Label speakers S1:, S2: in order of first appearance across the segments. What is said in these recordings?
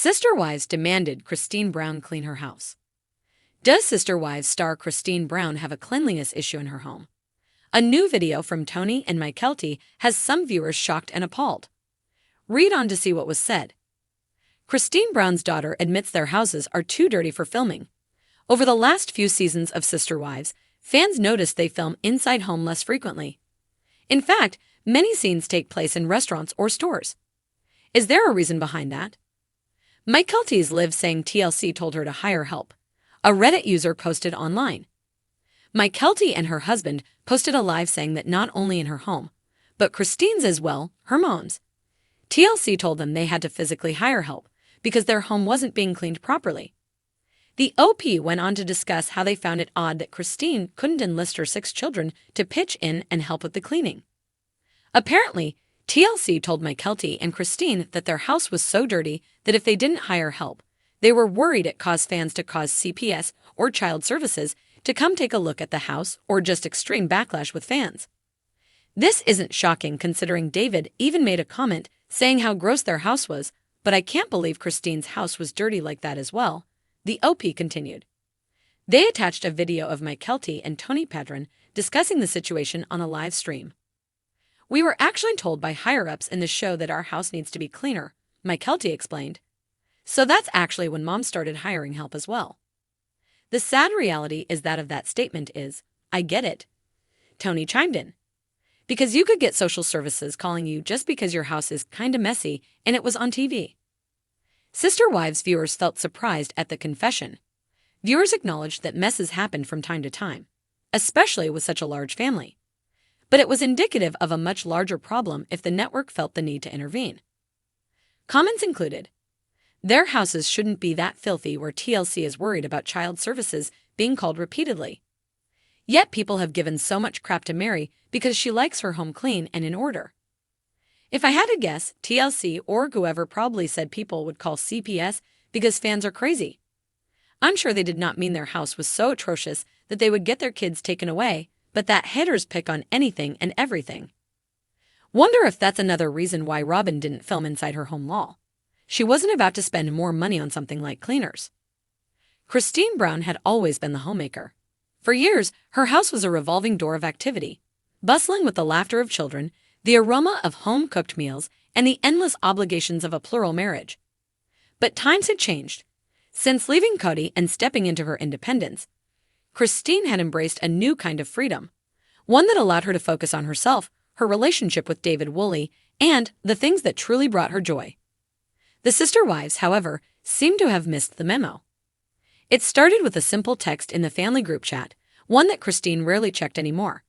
S1: Sister Wives demanded Cristin Brown clean her house. Does Sister Wives star Cristin Brown have a cleanliness issue in her home? A new video from Tony and Mykelti has some viewers shocked and appalled. Read on to see what was said. Cristin Brown's daughter admits their houses are too dirty for filming. Over the last few seasons of Sister Wives, fans noticed they film inside home less frequently. In fact, many scenes take place in restaurants or stores. Is there a reason behind that? Mykelti's live saying TLC told her to hire help. A Reddit user posted online. Mykelti and her husband posted a live saying that not only in her home, but Cristin's as well, her mom's. TLC told them they had to physically hire help because their home wasn't being cleaned properly. The OP went on to discuss how they found it odd that Cristin couldn't enlist her 6 children to pitch in and help with the cleaning. Apparently, TLC told Mykelti and Cristin that their house was so dirty that if they didn't hire help, they were worried it caused fans to cause CPS or child services to come take a look at the house or just extreme backlash with fans. This isn't shocking considering David even made a comment saying how gross their house was, but I can't believe Cristin's house was dirty like that as well, the OP continued. They attached a video of Mykelti and Tony Padron discussing the situation on a live stream. We were actually told by higher-ups in the show that our house needs to be cleaner, Mykelti explained. So that's actually when Mom started hiring help as well. The sad reality is that of that statement is, I get it. Tony chimed in. Because you could get social services calling you just because your house is kinda messy and it was on TV. Sister Wives viewers felt surprised at the confession. Viewers acknowledged that messes happened from time to time, especially with such a large family. But it was indicative of a much larger problem if the network felt the need to intervene. Comments included, their houses shouldn't be that filthy where TLC is worried about child services being called repeatedly. Yet people have given so much crap to Mary because she likes her home clean and in order. If I had to guess, TLC or whoever probably said people would call CPS because fans are crazy. I'm sure they did not mean their house was so atrocious that they would get their kids taken away, but that haters pick on anything and everything. Wonder if that's another reason why Robin didn't film inside her home wall. She wasn't about to spend more money on something like cleaners. Cristin Brown had always been the homemaker. For years, her house was a revolving door of activity, bustling with the laughter of children, the aroma of home-cooked meals, and the endless obligations of a plural marriage. But times had changed. Since leaving Cody and stepping into her independence, Cristin had embraced a new kind of freedom, one that allowed her to focus on herself, her relationship with David Woolley, and the things that truly brought her joy. The Sister Wives, however, seemed to have missed the memo. It started with a simple text in the family group chat, one that Cristin rarely checked anymore.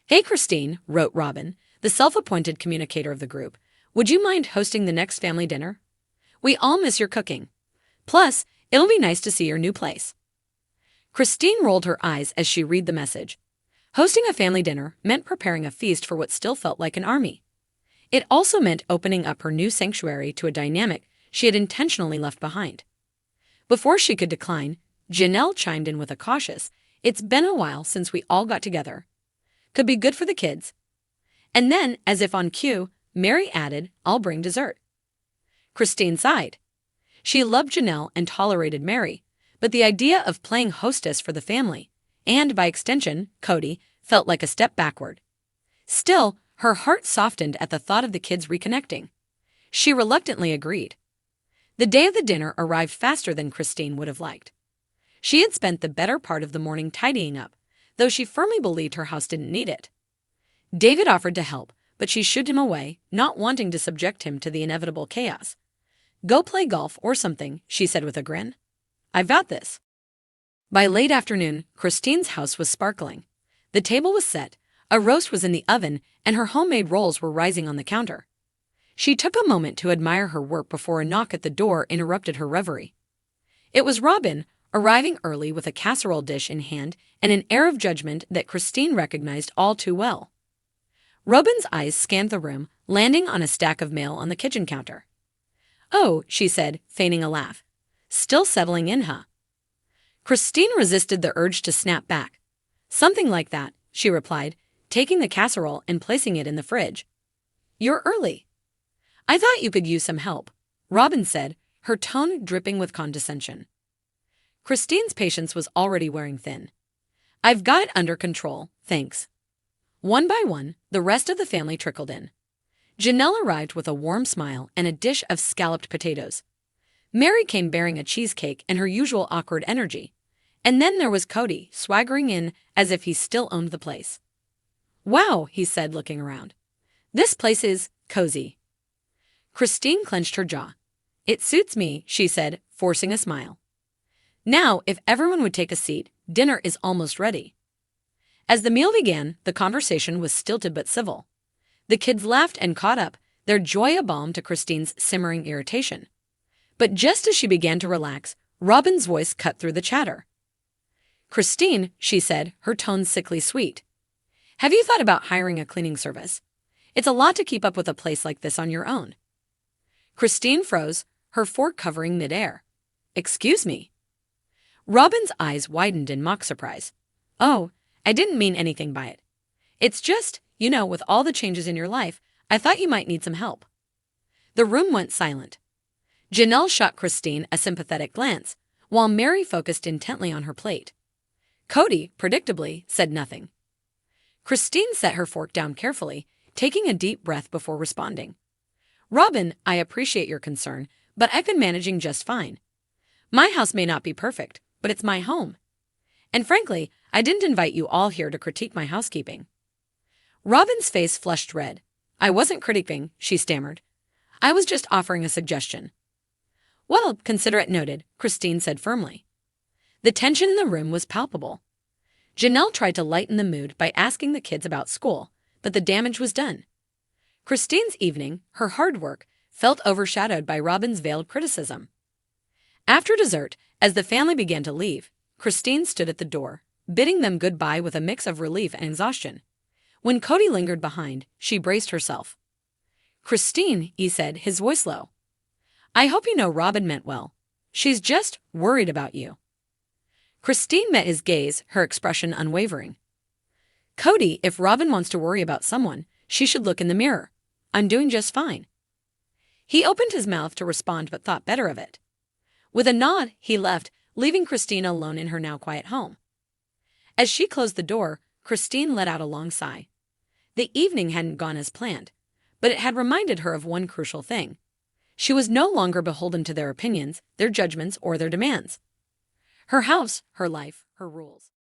S1: Hey Cristin, wrote Robin, the self-appointed communicator of the group, would you mind hosting the next family dinner? We all miss your cooking. Plus, it'll be nice to see your new place. Cristin rolled her eyes as she read the message. Hosting a family dinner meant preparing a feast for what still felt like an army. It also meant opening up her new sanctuary to a dynamic she had intentionally left behind. Before she could decline, Janelle chimed in with a cautious, "It's been a while since we all got together. Could be good for the kids." And then, as if on cue, Mary added, "I'll bring dessert." Cristin sighed. She loved Janelle and tolerated Mary, but the idea of playing hostess for the family, and by extension, Cody, felt like a step backward. Still, her heart softened at the thought of the kids reconnecting. She reluctantly agreed. The day of the dinner arrived faster than Cristin would have liked. She had spent the better part of the morning tidying up, though she firmly believed her house didn't need it. David offered to help, but she shooed him away, not wanting to subject him to the inevitable chaos. "Go play golf or something," she said with a grin. "I've got this." By late afternoon, Cristin's house was sparkling. The table was set, a roast was in the oven, and her homemade rolls were rising on the counter. She took a moment to admire her work before a knock at the door interrupted her reverie. It was Robin, arriving early with a casserole dish in hand and an air of judgment that Cristin recognized all too well. Robin's eyes scanned the room, landing on a stack of mail on the kitchen counter. "Oh," she said, feigning a laugh. "Still settling in, huh?" Cristin resisted the urge to snap back. "Something like that," she replied, taking the casserole and placing it in the fridge. "You're early." "I thought you could use some help," Robin said, her tone dripping with condescension. Christine's patience was already wearing thin. "I've got it under control, thanks." One by one, the rest of the family trickled in. Janelle arrived with a warm smile and a dish of scalloped potatoes. Mary came bearing a cheesecake and her usual awkward energy. And then there was Cody, swaggering in as if he still owned the place. "Wow," he said, looking around. "This place is cozy." Cristin clenched her jaw. "It suits me," she said, forcing a smile. "Now, if everyone would take a seat, dinner is almost ready." As the meal began, the conversation was stilted but civil. The kids laughed and caught up, their joy a balm to Christine's simmering irritation. But just as she began to relax, Robin's voice cut through the chatter. "Cristin," she said, her tone sickly sweet, "have you thought about hiring a cleaning service? It's a lot to keep up with a place like this on your own." Cristin froze, her fork covering midair. "Excuse me?" Robin's eyes widened in mock surprise. "Oh, I didn't mean anything by it. It's just, with all the changes in your life, I thought you might need some help." The room went silent. Janelle shot Cristin a sympathetic glance, while Mary focused intently on her plate. Cody, predictably, said nothing. Cristin set her fork down carefully, taking a deep breath before responding. "Robin, I appreciate your concern, but I've been managing just fine. My house may not be perfect, but it's my home. And frankly, I didn't invite you all here to critique my housekeeping." Robin's face flushed red. "I wasn't critiquing," she stammered. "I was just offering a suggestion." "Well, consider it noted," Cristin said firmly. The tension in the room was palpable. Janelle tried to lighten the mood by asking the kids about school, but the damage was done. Cristin's evening, her hard work, felt overshadowed by Robin's veiled criticism. After dessert, as the family began to leave, Cristin stood at the door, bidding them goodbye with a mix of relief and exhaustion. When Cody lingered behind, she braced herself. "Cristin," he said, his voice low, "I hope you know Robin meant well. She's just worried about you." Cristin met his gaze, her expression unwavering. "Cody, if Robin wants to worry about someone, she should look in the mirror. I'm doing just fine." He opened his mouth to respond but thought better of it. With a nod, he left, leaving Cristin alone in her now quiet home. As she closed the door, Cristin let out a long sigh. The evening hadn't gone as planned, but it had reminded her of one crucial thing. She was no longer beholden to their opinions, their judgments, or their demands. Her house, her life, her rules.